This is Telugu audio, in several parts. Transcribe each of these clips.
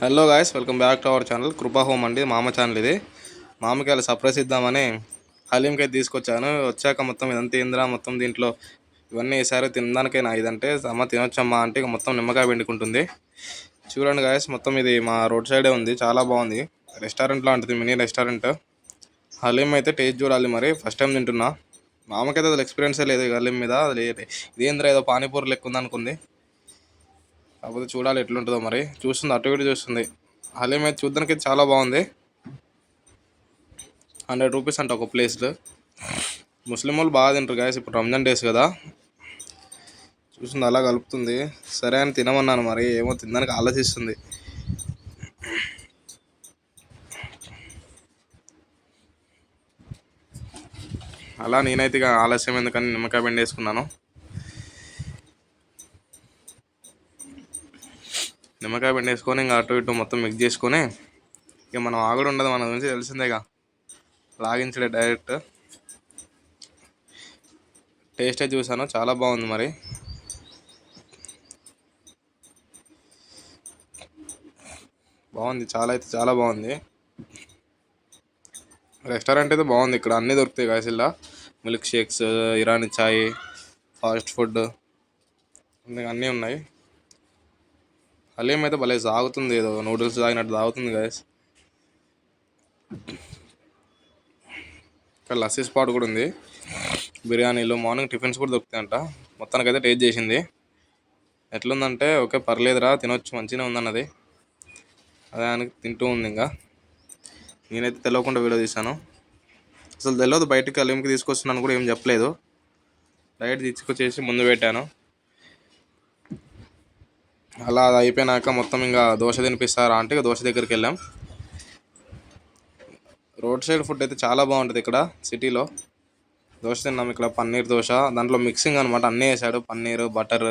Hello guys, welcome back to our channel కృపా హోమ్ అండి. మామ ఛానల్ ఇది. మామకి అలా సర్ప్రైజ్ ఇద్దామని హలీంకి అయితే తీసుకొచ్చాను. వచ్చాక మొత్తం ఇదంతా ఏంద్రా, మొత్తం దీంట్లో ఇవన్నీ వేసారు తినడానికైనా ఇదంటే అమ్మ తినొచ్చమ్మా అంటే ఇక మొత్తం నిమ్మకాయ పిండుకుంటుంది. చూడండి గాయస్, మొత్తం ఇది మా రోడ్ సైడే ఉంది. చాలా బాగుంది. రెస్టారెంట్ లాంటిది, మినీ రెస్టారెంట్. హలీం అయితే టేస్ట్ చూడాలి, మరి ఫస్ట్ టైం తింటున్నా. మామకైతే అసలు ఎక్స్పీరియన్సే లేదు హలీం మీద. ఇదేంద్రా ఏదో పానీపూరి లెక్క ఉంది అనుకుంది. కాకపోతే చూడాలి ఎట్లుంటుందో. మరి చూస్తుంది, అటు ఇటు చూస్తుంది. హలీం అయితే చూడడానికి చాలా బాగుంది. 100 రూపీస్ అంట ఒక ప్లేస్లో. ముస్లిం వాళ్ళు బాగా తింటారు గాయస్, ఇప్పుడు రంజాన్ డేస్ కదా. చూస్తుంది అలా కలుపుతుంది. సరే అని తినమన్నాను, మరి ఏమో తినడానికి ఆలోచిస్తుంది. అలా నేనైతే ఇక ఆలస్యం ఎందుకని నిమ్మకాయ పిండేసుకున్నాను. నిమ్మకాయ పిండేసుకొని ఇంకా అటు ఇటు మొత్తం మిక్స్ చేసుకొని ఇక మనం ఆగుడు ఉండదు, మన గురించి తెలిసిందేగా. లాగించడే డైరెక్ట్. టేస్ట్ అయితే చూసాను, చాలా బాగుంది. మరి బాగుంది, చాలా అయితే చాలా బాగుంది. రెస్టారెంట్ అయితే బాగుంది. ఇక్కడ అన్నీ దొరుకుతాయి గాయస్. ఇలా మిల్క్ షేక్స్, ఇరానీ చాయ్, ఫాస్ట్ ఫుడ్ అన్నీ ఉన్నాయి. హలీం అయితే భలే సాగుతుంది, ఏదో నూడిల్స్ తాగినట్టు తాగుతుంది గాయస్. ఇక్కడ లస్సీ స్పాట్ కూడా ఉంది. బిర్యానీలు, మార్నింగ్ టిఫిన్స్ కూడా దొరుకుతాయంట. మొత్తానికైతే టేస్ట్ చేసింది. ఎట్లుందంటే ఓకే పర్లేదురా, తినొచ్చు, మంచిగానే ఉందన్నది. అదే ఆయనకి తింటూ ఉంది. ఇంకా నేనైతే తెలియకుండా వీడియో తీశాను. అసలు తెలియదు బయటికి హలీంకి తీసుకొస్తున్నాను కూడా ఏం చెప్పలేదు. డైరెక్ట్ తీసుకొచ్చేసి ముందు పెట్టాను. అలా అది అయిపోయినాక మొత్తం ఇంకా దోశ తినిపిస్తారా అంటే ఇక దోశ దగ్గరికి వెళ్ళాం. రోడ్ సైడ్ ఫుడ్ అయితే చాలా బాగుంటుంది ఇక్కడ సిటీలో. దోశ తిన్నాం ఇక్కడ, పన్నీర్ దోశ. దాంట్లో మిక్సింగ్ అనమాట, అన్నీ వేసాడు. పన్నీరు, బటర్,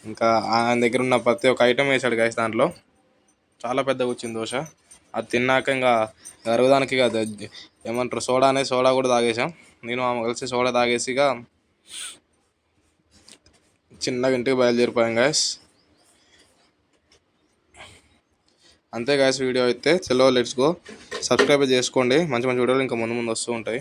ఇంకా ఆయన దగ్గర ఉన్న ప్రతి ఒక్క ఐటెం వేసాడు గాయస్ దాంట్లో. చాలా పెద్దగా వచ్చింది దోశ. అది తిన్నాక ఇంకా అరగదానికి ఇక ఏమంటారు సోడా కూడా తాగేసాం. నేను ఆమె కలిసి సోడా తాగేసి ఇక చిన్నగా ఇంటికి బయలుదేరిపోయాం గాయస్. అంతే గాయస్, వీడియో అయితే చలో లెట్స్ గో. సబ్స్క్రైబ్ చేసుకోండి, మంచి మంచి వీడియోలు ఇంకా ముందు ముందు వస్తూ ఉంటాయి.